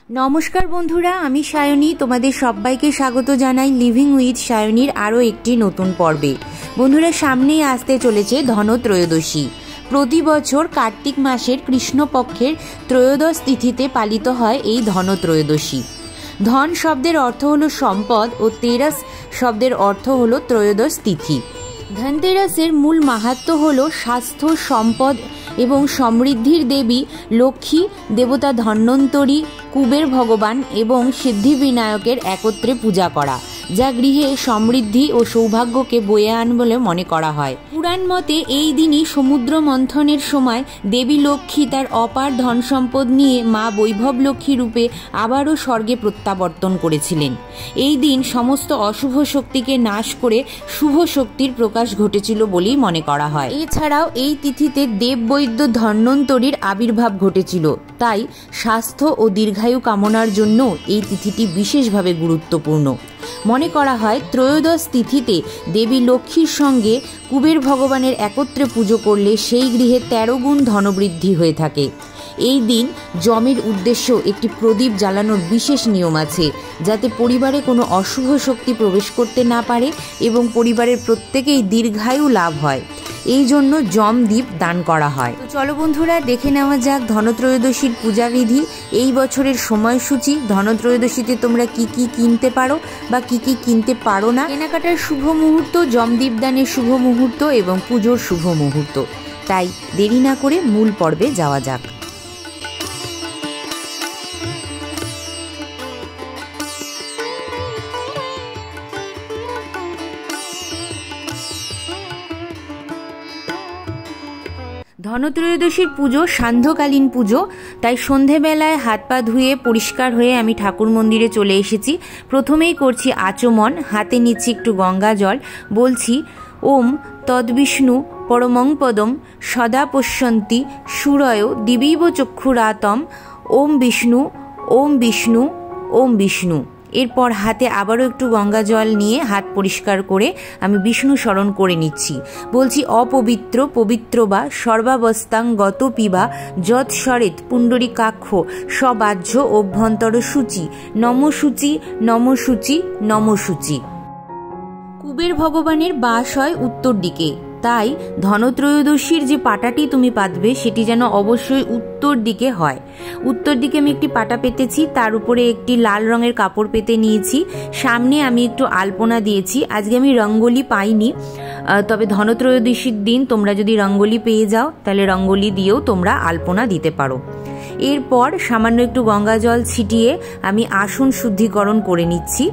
নমস্কার বন্ধুরা, আমি সায়নী। তোমাদের সবাইকে স্বাগত জানাই লিভিং উইথ সায়নীর আরও একটি নতুন পর্বে। বন্ধুরা, সামনেই আসতে চলেছে ধনত্রয়োদশী। প্রতি বছর কার্তিক মাসের কৃষ্ণপক্ষের ত্রয়োদশ তিথিতে পালিত হয় এই ধনত্রয়োদশী। ধন শব্দের অর্থ হলো সম্পদ ও তেরাস শব্দের অর্থ হলো ত্রয়োদশ তিথি। ধনতেরাসের মূল মাহাত্ম্য হলো স্বাস্থ্য, সম্পদ এবং সমৃদ্ধির দেবী লক্ষ্মী, দেবতা ধন্বন্তরী, কুবের ভগবান এবং সিদ্ধিবিনায়কের একত্রে পূজা করা, যা গৃহে সমৃদ্ধি ও সৌভাগ্যকে বয়ে আন বলে মনে করা হয়। পুরাণ মতে এই দিনই সমুদ্র মন্থনের সময় দেবী লক্ষ্মী তার অপার ধন সম্পদ নিয়ে মা বৈভব লক্ষ্মী রূপে আবারও স্বর্গে প্রত্যাবর্তন করেছিলেন। এই দিন সমস্ত অশুভ শক্তিকে নাশ করে শুভ শক্তির প্রকাশ ঘটেছিল বলেই মনে করা হয়। এছাড়াও এই তিথিতে দেববৈদ্য ধন্বন্তরীর আবির্ভাব ঘটেছিল, তাই স্বাস্থ্য ও দীর্ঘায়ু কামনার জন্য এই তিথিটি বিশেষভাবে গুরুত্বপূর্ণ। মনে করা হয় ত্রয়োদশ তিথিতে দেবী লক্ষ্মীর সঙ্গে কুবের ভগবানের একত্রে পুজো করলে সেই গৃহে 13 গুণ ধনবৃদ্ধি হয়ে থাকে। এই দিন যমের উদ্দেশ্য একটি প্রদীপ জ্বালানোর বিশেষ নিয়ম আছে, যাতে পরিবারে কোনো অশুভ শক্তি প্রবেশ করতে না পারে এবং পরিবারের প্রত্যেকেই দীর্ঘায়ু লাভ হয়। এই জন্য যমদীপ দান করা হয়। তো চলো বন্ধুরা, দেখে নেওয়া যাক ধনত্রয়োদশীর পূজাবিধি, এই বছরের সময়সূচি। ধনত্রয়োদশীতে তোমরা কি কি কিনতে পারো বা কি কি কিনতে পারো না, কেনাকাটার শুভ মুহূর্ত, যমদীপ দানের শুভ মুহূর্ত এবং পুজোর শুভ মুহূর্ত। তাই দেরি না করে মূল পর্বে যাওয়া যাক। ধনত্রয়োদশীর পুজো সান্ধ্যকালীন পুজো, তাই সন্ধেবেলায় হাত পা ধুয়ে পরিষ্কার হয়ে আমি ঠাকুর মন্দিরে চলে এসেছি। প্রথমেই করছি আচমন, হাতে নিচ্ছি একটু গঙ্গা জল, বলছি ওম তদ্বিষ্ণু পরমং পদম সদা পশ্যন্তি সুরয় দিবীব চক্ষুরাতম ওম বিষ্ণু ওম বিষ্ণু ওম বিষ্ণু। এরপর হাতে আবারও একটু গঙ্গা জল নিয়ে হাত পরিষ্কার করে আমি বিষ্ণু স্মরণ করে নিচ্ছি। বলছি অপবিত্র পবিত্র বা সর্বাবস্থাং গত পিবা যৎ সরেত পুণ্ডরীকাক্ষ সবাহ্য অভ্যন্তর সূচি নম সূচি নম সূচি নম সূচি। কুবের ভগবানের বাস হয় উত্তর দিকে, তাই ধনত্রয়োদশীর যে পাটাটি তুমি পাতবে সেটি যেন অবশ্যই উত্তর দিকে হয়। উত্তর দিকে আমি একটি পাটা পেতেছি, তার উপরে একটি লাল রঙের কাপড় পেতে নিয়েছি। সামনে আমি একটু আলপনা দিয়েছি। আজকে আমি রঙ্গোলি পাইনি, তবে ধনত্রয়োদশীর দিন তোমরা যদি রঙ্গোলি পেয়ে যাও তাহলে রঙ্গোলি দিয়েও তোমরা আলপনা দিতে পারো। এরপর সামান্য একটু গঙ্গা জল ছিটিয়ে আমি আসন শুদ্ধিকরণ করে নিচ্ছি।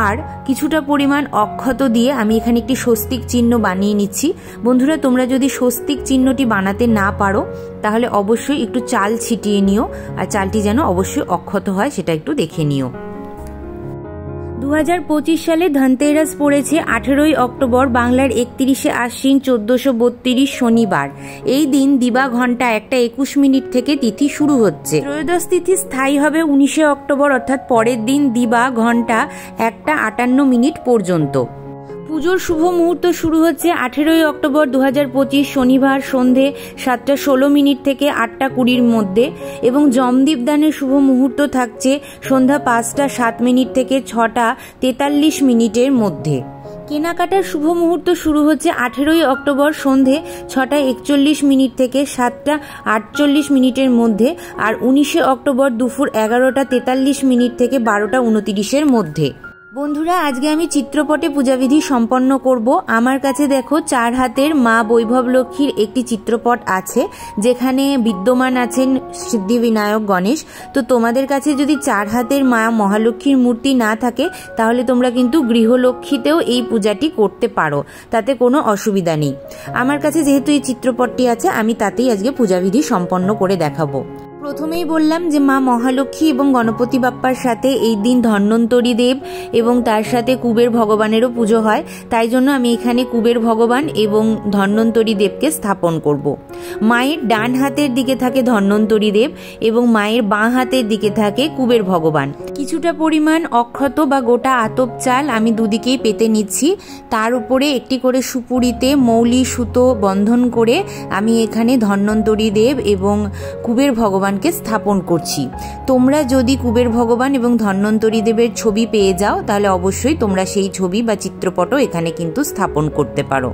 আর কিছুটা পরিমাণ অক্ষত দিয়ে আমি এখানে একটি স্বস্তিক চিহ্ন বানিয়ে নিচ্ছি। বন্ধুরা, তোমরা যদি স্বস্তিক চিহ্নটি বানাতে না পারো তাহলে অবশ্যই একটু চাল ছিটিয়ে নিও, আর চালটি যেন অবশ্যই অক্ষত হয় সেটা একটু দেখে নিও। 2025 সালে ধনতেরাস পড়েছে 18ই অক্টোবর, বাংলার 31শে আশ্বিন 1432 শনিবার। এই দিন দিবা ঘন্টা 1:21 থেকে তিথি শুরু হচ্ছে। ত্রয়োদশ তিথি স্থায়ী হবে 19শে অক্টোবর, অর্থাৎ পরের দিন দিবা ঘন্টা 1:58 পর্যন্ত। পুজোর শুভ মুহূর্ত শুরু হচ্ছে 18ই অক্টোবর 2025 শনিবার সন্ধে 7:16 থেকে 8:20 মধ্যে, এবং যমদীপ দানের শুভ মুহূর্ত থাকছে সন্ধ্যা 5:07 থেকে 6:43 মধ্যে। কেনাকাটার শুভ মুহূর্ত শুরু হচ্ছে 18ই অক্টোবর সন্ধে 6:41 থেকে 7:48 মধ্যে, আর 19শে অক্টোবর দুপুর 11:43 থেকে 12:29 মধ্যে। বন্ধুরা, আজকে আমি চিত্রপটে পূজাবিধি সম্পন্ন করব। আমার কাছে দেখো 4 হাতের মা বৈভব লক্ষ্মীর একটি চিত্রপট আছে, যেখানে বিদ্যমান আছেন সিদ্ধিবিনায়ক গণেশ। তো তোমাদের কাছে যদি 4 হাতের মা মহালক্ষ্মীর মূর্তি না থাকে তাহলে তোমরা কিন্তু গৃহলক্ষ্মীতেও এই পূজাটি করতে পারো, তাতে কোনো অসুবিধা নেই। আমার কাছে যেহেতু এই চিত্রপটটি আছে, আমি তাতেই আজকে পূজাবিধি সম্পন্ন করে দেখাবো। প্রথমেই বললাম যে মা মহালক্ষ্মী এবং গণপতি বাপ্পার সাথে এই দিন ধন্বন্তরী দেব এবং তার সাথে কুবের ভগবানেরও পুজো হয়, তাই জন্য আমি এখানে কুবের ভগবান এবং ধন্বন্তরী দেবকে স্থাপন করব। মায়ের ডান হাতের দিকে থাকে ধন্বন্তরী দেব এবং মায়ের বাঁ হাতের দিকে থাকে কুবের ভগবান। কিছুটা পরিমাণ অক্ষত বা গোটা আতপ চাল আমি দুদিকেই পেতে নিচ্ছি। তার উপরে একটি করে সুপুরিতে মৌলি সুতো বন্ধন করে আমি এখানে ধন্বন্তরী দেব এবং কুবের ভগবানকে স্থাপন করছি। তোমরা যদি কুবের ভগবান এবং ধন্বন্তরী দেবের ছবি পেয়ে যাও তাহলে অবশ্যই তোমরা সেই ছবি বা চিত্রপটও এখানে কিন্তু স্থাপন করতে পারো।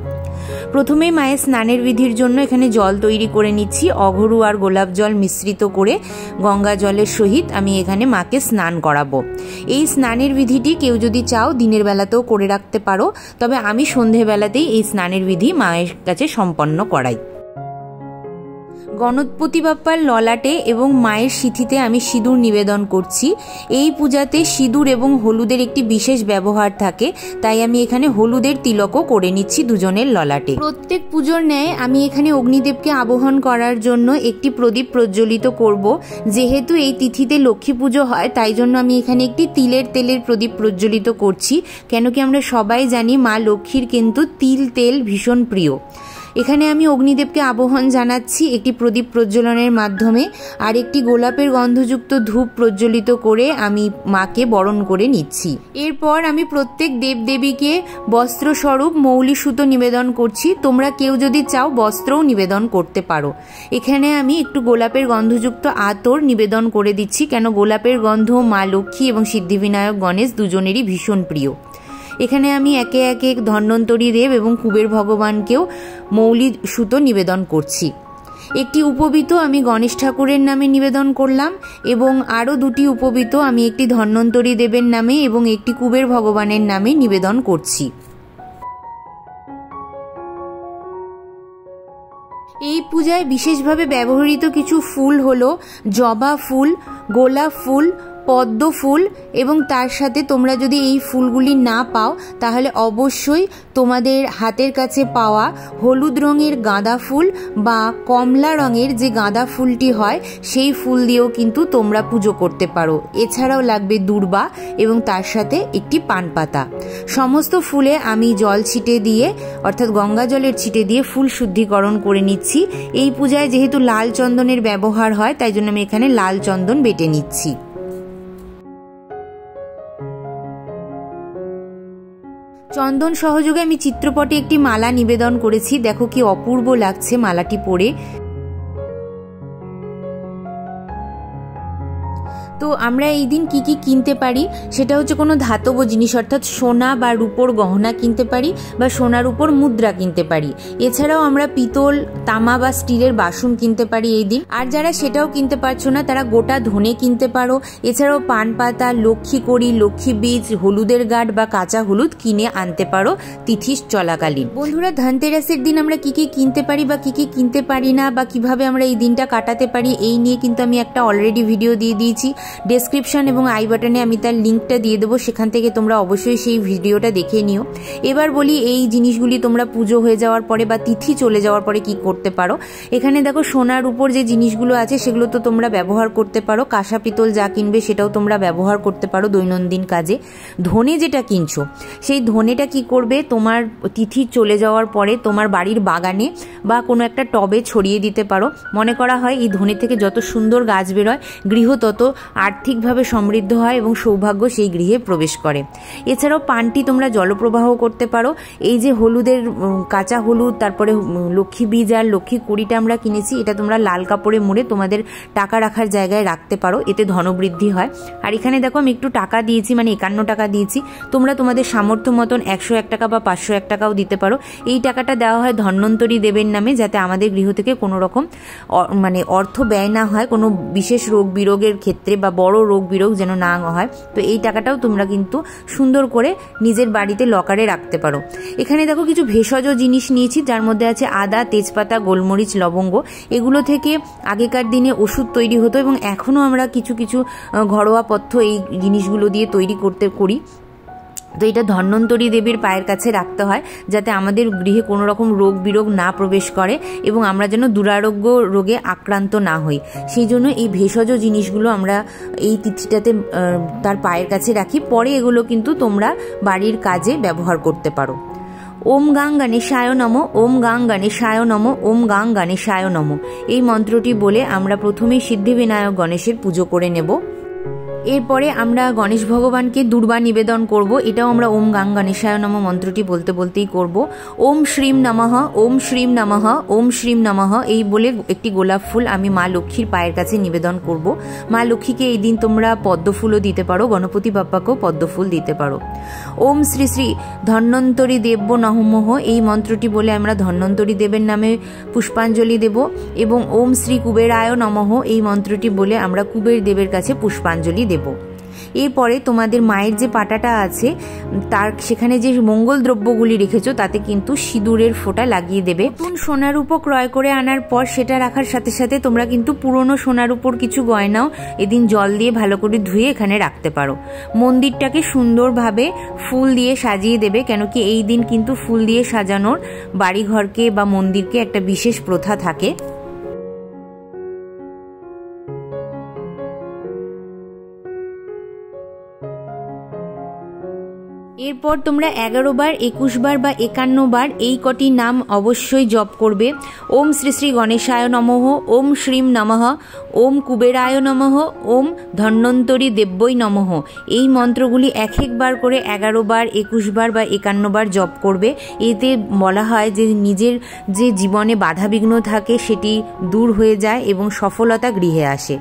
প্রথমে মায়ের স্নানের বিধির জন্য এখানে জল তৈরি করে নিচ্ছি। অঘরু আর গোলাপ জল মিশ্রিত করে গঙ্গা জলের সহিত আমি এখানে মাকে স্নান করাবো। এই স্নানের বিধিটি কেউ যদি চাও দিনের বেলাতেও করে রাখতে পারো, তবে আমি সন্ধেবেলাতেই এই স্নানের বিধি মায়ের কাছে সম্পন্ন করাই। গণপতি বাপ্পার ললাটে এবং মায়ের সিঁথিতে আমি সিঁদুর নিবেদন করছি। এই পূজাতে সিঁদুর এবং হলুদের একটি বিশেষ ব্যবহার থাকে, তাই আমি এখানে হলুদের তিলকও করে নিচ্ছি দুজনের ললাটে। প্রত্যেক পুজোর ন্যায় আমি এখানে অগ্নিদেবকে আবাহন করার জন্য একটি প্রদীপ প্রজ্বলিত করব। যেহেতু এই তিথিতে লক্ষ্মী পুজো হয় তাই জন্য আমি এখানে একটি তেলের প্রদীপ প্রজ্বলিত করছি, কেন কি আমরা সবাই জানি মা লক্ষ্মীর কিন্তু তেল ভীষণ প্রিয়। এখানে আমি অগ্নিদেবকে আবাহন জানাচ্ছি একটি প্রদীপ প্রজ্বলনের মাধ্যমে, আর একটি গোলাপের গন্ধযুক্ত ধূপ প্রজ্বলিত করে আমি মাকে বরণ করে নিচ্ছি। এরপর আমি প্রত্যেক দেবদেবীকে বস্ত্রস্বরূপ মৌলি সুতো নিবেদন করছি। তোমরা কেউ যদি চাও বস্ত্রও নিবেদন করতে পারো। এখানে আমি একটু গোলাপের গন্ধযুক্ত আতর নিবেদন করে দিচ্ছি, কেন গোলাপের গন্ধ মা লক্ষ্মী এবং সিদ্ধিবিনায়ক গণেশ দুজনেরই ভীষণ প্রিয়। এখানে আমি একে একে ধন্বন্তরী দেব এবং কুবের ভগবানকেও মৌলি সুতো নিবেদন করছি। একটি উপবীত আমি গণেশ ঠাকুরের নামে নিবেদন করলাম এবং আরও দুটি উপবীত আমি একটি ধন্বন্তরী দেবের নামে এবং একটি কুবের ভগবানের নামে নিবেদন করছি। এই পূজায় বিশেষভাবে ব্যবহৃত কিছু ফুল হলো জবা ফুল, গোলাপ ফুল, পদ্ম ফুল এবং তার সাথে তোমরা যদি এই ফুলগুলি না পাও তাহলে অবশ্যই তোমাদের হাতের কাছে পাওয়া হলুদ রঙের গাঁদা ফুল বা কমলা রঙের যে গাঁদা ফুলটি হয় সেই ফুল দিয়েও কিন্তু তোমরা পুজো করতে পারো। এছাড়াও লাগবে দূর্বা এবং তার সাথে একটি পান পাতা। সমস্ত ফুলে আমি জল ছিটে দিয়ে অর্থাৎ গঙ্গা জলের ছিটে দিয়ে ফুল শুদ্ধিকরণ করে নিচ্ছি। এই পূজায় যেহেতু লাল চন্দনের ব্যবহার হয় তাই জন্য আমি এখানে লাল চন্দন বেটে নিচ্ছি। চন্দন সহযোগে আমি চিত্রপটে একটি মালা নিবেদন করেছি। দেখো কি অপূর্ব লাগছে মালাটি পরে। তো আমরা এই দিন কি কি কিনতে পারি সেটা হচ্ছে কোনো ধাতব জিনিস অর্থাৎ সোনা বা রূপোর গহনা কিনতে পারি বা সোনার উপর মুদ্রা কিনতে পারি। এছাড়াও আমরা পিতল, তামা বা স্টিলের বাসন কিনতে পারি এই দিন। আর যারা সেটাও কিনতে পারছো না তারা গোটা ধনে কিনতে পারো। এছাড়াও পান পাতা, লক্ষ্মী কড়ি, লক্ষ্মী বীজ, হলুদের গাঁট বা কাঁচা হলুদ কিনে আনতে পারো তিথি চলাকালীন। বন্ধুরা, ধনতেরাসের দিন আমরা কি কি কিনতে পারি বা কি কি কিনতে পারি না বা কিভাবে আমরা এই দিনটা কাটাতে পারি এই নিয়ে কিন্তু আমি একটা অলরেডি ভিডিও দিয়ে দিয়েছি। ডেসক্রিপশন এবং আই বাটনে আমি তার লিঙ্কটা দিয়ে দেবো, সেখান থেকে তোমরা অবশ্যই সেই ভিডিওটা দেখে নিও। এবার বলি এই জিনিসগুলি তোমরা পুজো হয়ে যাওয়ার পরে বা তিথি চলে যাওয়ার পরে কি করতে পারো। এখানে দেখো সোনার উপর যে জিনিসগুলো আছে সেগুলো তো তোমরা ব্যবহার করতে পারো। কাঁসা পিতল যা কিনবে সেটাও তোমরা ব্যবহার করতে পারো দৈনন্দিন কাজে। ধনে যেটা কিনছো সেই ধনেটা কি করবে, তোমার তিথি চলে যাওয়ার পরে তোমার বাড়ির বাগানে বা কোনো একটা টবে ছড়িয়ে দিতে পারো। মনে করা হয় এই ধনে থেকে যত সুন্দর গাছ বেরোয় গৃহ তত আর্থিকভাবে সমৃদ্ধ হয় এবং সৌভাগ্য সেই গৃহে প্রবেশ করে। এছাড়াও পানটি তোমরা জলপ্রবাহ করতে পারো। এই যে হলুদের কাঁচা হলুদ, তারপরে লক্ষ্মী বীজ আর লক্ষ্মী কুড়িটা আমরা কিনেছি, এটা তোমরা লাল কাপড়ে মুড়ে তোমাদের টাকা রাখার জায়গায় রাখতে পারো, এতে ধনবৃদ্ধি হয়। আর এখানে দেখো আমি একটু টাকা দিয়েছি, মানে 51 টাকা দিয়েছি। তোমরা তোমাদের সামর্থ্য মতন 101 টাকা বা 501 টাকাও দিতে পারো। এই টাকাটা দেওয়া হয় ধন্বন্তরী দেবের নামে, যাতে আমাদের গৃহ থেকে কোনো রকম মানে অর্থ ব্যয় না হয় কোনো বিশেষ রোগ বিরোগের ক্ষেত্রে বা বড় রোগ বিরোগ যেন না হয়। তো এই টাকাটাও তোমরা কিন্তু সুন্দর করে নিজের বাড়িতে লকারে রাখতে পারো। এখানে দেখো কিছু ভেষজ জিনিস নিয়েছি, যার মধ্যে আছে আদা, তেজপাতা, গোলমরিচ, লবঙ্গ। এগুলো থেকে আগেকার দিনে ওষুধ তৈরি হতো এবং এখনও আমরা কিছু কিছু ঘরোয়া পথ্য এই জিনিসগুলো দিয়ে তৈরি করি। তো এটা ধন্বন্তরী দেবীর পায়ের কাছে রাখতে হয় যাতে আমাদের গৃহে কোনো রকম রোগ বিরোগ না প্রবেশ করে এবং আমরা যেন দুরারোগ্য রোগে আক্রান্ত না হই। সেই জন্য এই ভেষজ জিনিসগুলো আমরা এই তিথিটাতে তার পায়ের কাছে রাখি। পরে এগুলো কিন্তু তোমরা বাড়ির কাজে ব্যবহার করতে পারো। ওম গাং গণেশায় নমঃ, ওম গাং গণেশায় নমঃ, ওম গাং গণেশায় নমঃ। এই মন্ত্রটি বলে আমরা প্রথমেই সিদ্ধিবিনায়ক গণেশের পুজো করে নেব। এরপরে আমরা গণেশ ভগবানকে দুর্বা নিবেদন করব। এটাও আমরা ওম গাং গণেশায় নমঃ মন্ত্রটি বলতে বলতেই করব। ওম শ্রীম নমঃ, ওম শ্রীম নমঃ, ওম শ্রীম নমঃ এই বলে একটি গোলাপ ফুল আমি মা লক্ষ্মীর পায়ের কাছে নিবেদন করব। মা লক্ষ্মীকে এই দিন তোমরা পদ্ম ফুলও দিতে পারো, গণপতি বাপ্পাকেও পদ্ম ফুল দিতে পারো। ওম শ্রী শ্রী ধন্বন্তরী দেব্য নমঃ এই মন্ত্রটি বলে আমরা ধন্বন্তরী দেবের নামে পুষ্পাঞ্জলি দেব এবং ওম শ্রী কুবেরায় নমঃ এই মন্ত্রটি বলে আমরা কুবের দেবের কাছে পুষ্পাঞ্জলি দেব। এরপরে তোমাদের মায়ের যে পাটাটা আছে তার সেখানে যে মঙ্গল দ্রব্যগুলি রেখেছো তাতে কিন্তু সিঁদুরের ফোঁটা লাগিয়ে দেবে। নতুন সোনার উপর ক্রয় করে আনার পর সেটা রাখার সাথে সাথে তোমরা কিন্তু পুরনো সোনার উপর কিছু গয়নাও এদিন জল দিয়ে ভালো করে ধুয়ে এখানে রাখতে পারো। মন্দিরটাকে সুন্দরভাবে ফুল দিয়ে সাজিয়ে দেবে, কেন কি এই দিন কিন্তু ফুল দিয়ে সাজানোর বাড়িঘরকে বা মন্দিরকে একটা বিশেষ প্রথা থাকে। এরপর তোমরা 11 বার 21 বার বা 51 বার এই কটি নাম অবশ্যই জপ করবে। ওম শ্রী শ্রী গণেশায় নমঃ, ওম শ্রীম নমঃ, ওম কুবেরায় নমঃ, ওম ধন্বন্তরী দেব্যই নমঃ এই মন্ত্রগুলি এক একবার করে 11 বার 21 বার বা 51 বার জপ করবে। এতে বলা হয় যে নিজের যে জীবনে বাধাবিঘ্ন থাকে সেটি দূর হয়ে যায় এবং সফলতা গৃহে আসে।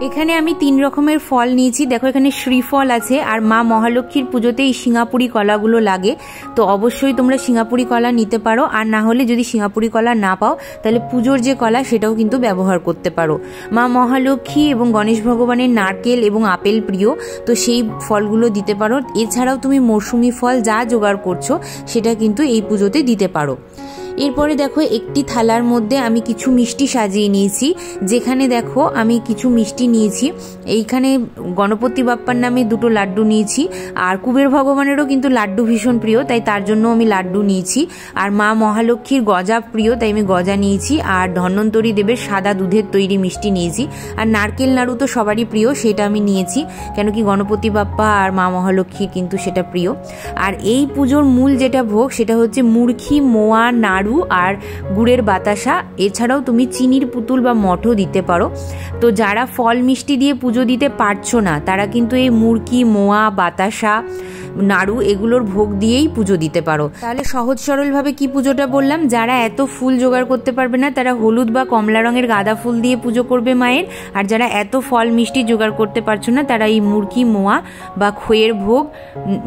এখানে আমি 3 রকমের ফল নিয়েছি, দেখো এখানে শ্রীফল আছে আর মা মহালক্ষ্মীর পুজোতে এই সিঙ্গাপুরি কলাগুলো লাগে, তো অবশ্যই তোমরা সিঙ্গাপুরি কলা নিতে পারো, আর না হলে যদি সিঙ্গাপুরি কলা না পাও তাহলে পুজোর যে কলা সেটাও কিন্তু ব্যবহার করতে পারো। মা মহালক্ষ্মী এবং গণেশ ভগবানের নারকেল এবং আপেল প্রিয়, তো সেই ফলগুলো দিতে পারো। এছাড়াও তুমি মৌসুমি ফল যা জোগাড় করছো সেটা কিন্তু এই পুজোতে দিতে পারো। এরপরে দেখো একটি থালার মধ্যে আমি কিছু মিষ্টি সাজিয়ে নিয়েছি, যেখানে দেখো আমি কিছু মিষ্টি নিয়েছি। এইখানে গণপতি বাপ্পার নামে 2টো লাড্ডু নিয়েছি, আর কুবের ভগবানেরও কিন্তু লাড্ডু ভীষণ প্রিয়, তাই তার জন্য আমি লাড্ডু নিয়েছি। আর মা মহালক্ষ্মীর গজা প্রিয়, তাই আমি গজা নিয়েছি। আর ধন্বন্তরী দেবের সাদা দুধের তৈরি মিষ্টি নিয়েছি। আর নারকেল নাড়ু তো সবারই প্রিয়, সেটা আমি নিয়েছি, কেন কি গণপতি বাপ্পা আর মা মহালক্ষ্মী কিন্তু সেটা প্রিয়। আর এই পুজোর মূল যেটা ভোগ সেটা হচ্ছে মুরখি, মোয়া, নাড়ু আর গুড়ের বাতাসা। এছাড়াও তুমি চিনির পুতুল বা মঠও দিতে পারো। তো যারা ফল মিষ্টি দিয়ে পুজো দিতে পারছো না তারা কিন্তু এই মুরকি, মোয়া, বাতাসা, নাড়ু এগুলোর ভোগ দিয়েই পুজো দিতে পারো। তাহলে সহজ সরলভাবে কি পুজোটা বললাম, যারা এত ফুল জোগাড় করতে পারবে না তারা হলুদ বা কমলা রঙের গাঁদা ফুল দিয়ে পুজো করবে মায়ের, আর যারা এত ফল মিষ্টি জোগাড় করতে পারছো না তারা এই মুরকি, মোয়া বা খইয়ের ভোগ,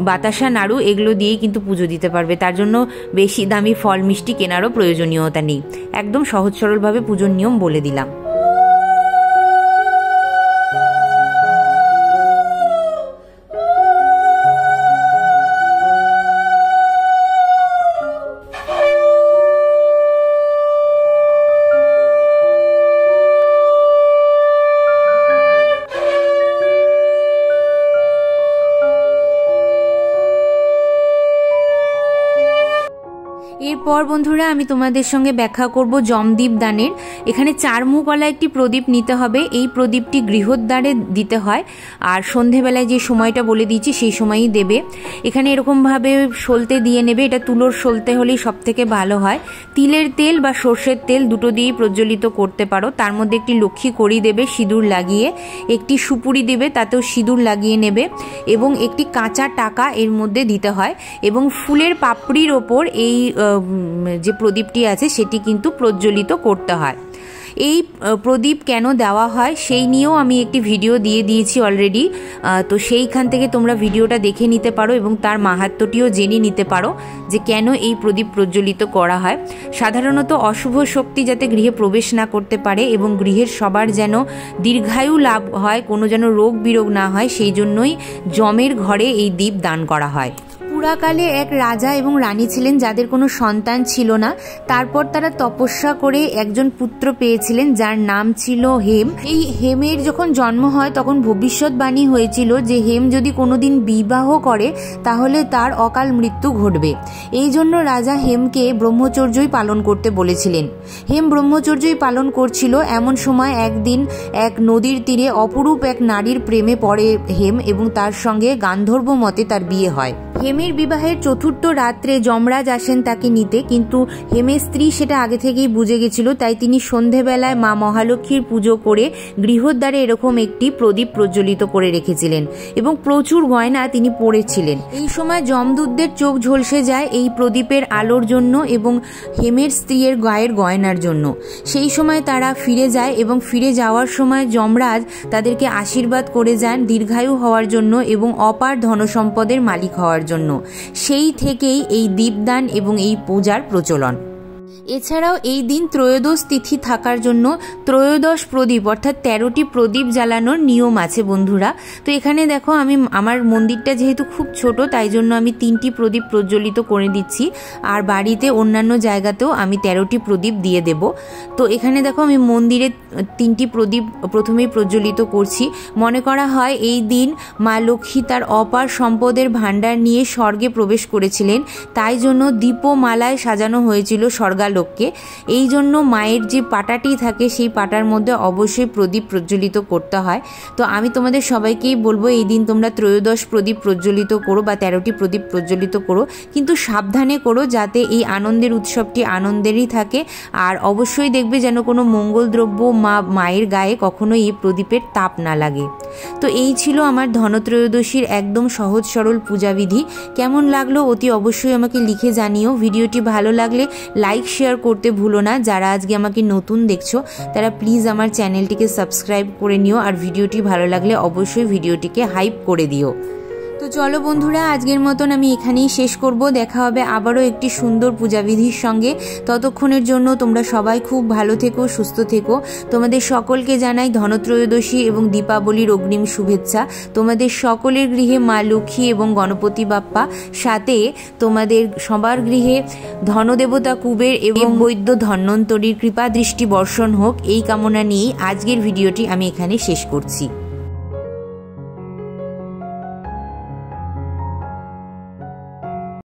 বাতাসা, নাড়ু এগুলো দিয়েই কিন্তু পুজো দিতে পারবে। তার জন্য বেশি দামি ফল মিষ্টি কেনারও প্রয়োজনীয়তা নেই। একদম সহজ সরলভাবে পুজোর নিয়ম বলে দিলাম। এরপর বন্ধুরা আমি তোমাদের সঙ্গে ব্যাখ্যা করব জমদীপ দানের। এখানে 4 মুখওয়ালা একটি প্রদীপ নিতে হবে। এই প্রদীপটি গৃহদ্বারে দিতে হয়, আর সন্ধেবেলায় যে সময়টা বলে দিয়েছি সেই সময়ই দেবে। এখানে এরকমভাবে সলতে দিয়ে নেবে, এটা তুলোর সলতে হলেই সব থেকে ভালো হয়। তিলের তেল বা সর্ষের তেল দুটো দিয়েই প্রজ্বলিত করতে পারো। তার মধ্যে একটি লক্ষ্মী কড়ি দেবে সিঁদুর লাগিয়ে, একটি সুপুরি দেবে তাতেও সিঁদুর লাগিয়ে নেবে, এবং একটি কাঁচা টাকা এর মধ্যে দিতে হয়, এবং ফুলের পাপড়ির ওপর এই যে প্রদীপটি আছে সেটি কিন্তু প্রজ্বলিত করতে হয়। এই প্রদীপ কেন দেওয়া হয় সেই নিয়েও আমি একটি ভিডিও দিয়ে দিয়েছি অলরেডি, তো সেইখান থেকে তোমরা ভিডিওটা দেখে নিতে পারো এবং তার মাহাত্ম্যটিও জেনে নিতে পারো যে কেন এই প্রদীপ প্রজ্বলিত করা হয়। সাধারণত অশুভ শক্তি যাতে গৃহে প্রবেশ না করতে পারে এবং গৃহের সবার যেন দীর্ঘায়ু লাভ হয়, কোনো যেন রোগ বিরোগ না হয়, সেই জন্যই যমের ঘরে এই দীপ দান করা হয়। পুরাকালে এক রাজা এবং রানী ছিলেন যাদের কোনো সন্তান ছিল না। তারপর তারা তপস্যা করে একজন পুত্র পেয়েছিলেন যার নাম ছিল হেম। এই হেমের যখন জন্ম হয় তখন ভবিষ্যৎবাণী হয়েছিল যে হেম যদি কোনোদিন বিবাহ করে তাহলে তার অকাল মৃত্যু ঘটবে। এই জন্য রাজা হেমকে ব্রহ্মচর্যই পালন করতে বলেছিলেন। হেম ব্রহ্মচর্যই পালন করছিল, এমন সময় একদিন এক নদীর তীরে অপরূপ এক নারীর প্রেমে পড়ে হেম এবং তার সঙ্গে গান্ধর্ব মতে তার বিয়ে হয়। হেমের বিবাহের চতুর্থ রাত্রে যমরাজ আসেন তাকে নিতে, কিন্তু হেমের স্ত্রী সেটা আগে থেকেই বুঝে গেছিল, তাই তিনি সন্ধেবেলায় মা মহালক্ষ্মীর পুজো করে গৃহদ্বারে এরকম একটি প্রদীপ প্রজ্বলিত করে রেখেছিলেন এবং প্রচুর গয়না তিনি পরেছিলেন। এই সময় যমদূতদের চোখ ঝলসে যায় এই প্রদীপের আলোর জন্য এবং হেমের স্ত্রীর গায়ের গয়নার জন্য। সেই সময় তারা ফিরে যায় এবং ফিরে যাওয়ার সময় যমরাজ তাদেরকে আশীর্বাদ করে যান দীর্ঘায়ু হওয়ার জন্য এবং অপার ধনসম্পদের মালিক হওয়ার জন্য। সেই থেকেই এই দীপদান এবং এই পূজার প্রচলন। এছাড়াও এই দিন ত্রয়োদশ তিথি থাকার জন্য ত্রয়োদশ প্রদীপ অর্থাৎ 13টি প্রদীপ জ্বালানোর নিয়ম আছে বন্ধুরা। তো এখানে দেখো আমি আমার মন্দিরটা যেহেতু খুব ছোট তাই জন্য আমি 3টি প্রদীপ প্রজ্বলিত করে দিচ্ছি, আর বাড়িতে অন্যান্য জায়গাতেও আমি 13টি প্রদীপ দিয়ে দেব। তো এখানে দেখো আমি মন্দিরে 3টি প্রদীপ প্রথমেই প্রজ্বলিত করছি। মনে করা হয় এই দিন মা লক্ষ্মী তার অপার সম্পদের ভাণ্ডার নিয়ে স্বর্গে প্রবেশ করেছিলেন, তাই জন্য দীপমালায় সাজানো হয়েছিল স্বর্গালোককে। এই জন্য মায়ের যে পাটাটি থাকে সেই পাটার মধ্যে অবশ্যই প্রদীপ প্রজ্বলিত করতে হয়। তো আমি তোমাদের সবাইকেই বলবো এই দিন তোমরা ত্রয়োদশ প্রদীপ প্রজ্বলিত করো বা 13টি প্রদীপ প্রজ্বলিত করো, কিন্তু সাবধানে করো যাতে এই আনন্দের উৎসবটি আনন্দেরই থাকে। আর অবশ্যই দেখবে যেন কোনো মঙ্গল দ্রব্য মায়ের গায়ে কখনো এই প্রদীপের তাপ না লাগে। তো এই ছিল আমার ধনত্রয়োদশীর একদম সহজ সরল পূজাবিধি। কেমন লাগলো অতি অবশ্যই আমাকে লিখে জানিও। ভিডিওটি ভালো লাগলে লাইক শেয়ার করতে ভুলো না। যারা আজকে আমাকে নতুন দেখছো তারা প্লিজ আমার চ্যানেলটিকে সাবস্ক্রাইব করে নিও, আর ভিডিওটি ভালো লাগলে অবশ্যই ভিডিওটিকে হাইপ করে দিও। তো চলো বন্ধুরা, আজকের মতন আমি এখানেই শেষ করব। দেখা হবে আবারও একটি সুন্দর পূজাবিধির সঙ্গে। ততক্ষণের জন্য তোমরা সবাই খুব ভালো থেকো, সুস্থ থেকো। তোমাদের সকলকে জানাই ধনত্রয়োদশী এবং দীপাবলির অগ্রিম শুভেচ্ছা। তোমাদের সকলের গৃহে মা লক্ষ্মী এবং গণপতি বাপ্পা, সাথে তোমাদের সবার গৃহে ধনদেবতা কুবের এবং বৈদ্য ধন্বন্তরীর কৃপা দৃষ্টি বর্ষণ হোক, এই কামনা নিয়েই আজকের ভিডিওটি আমি এখানে শেষ করছি।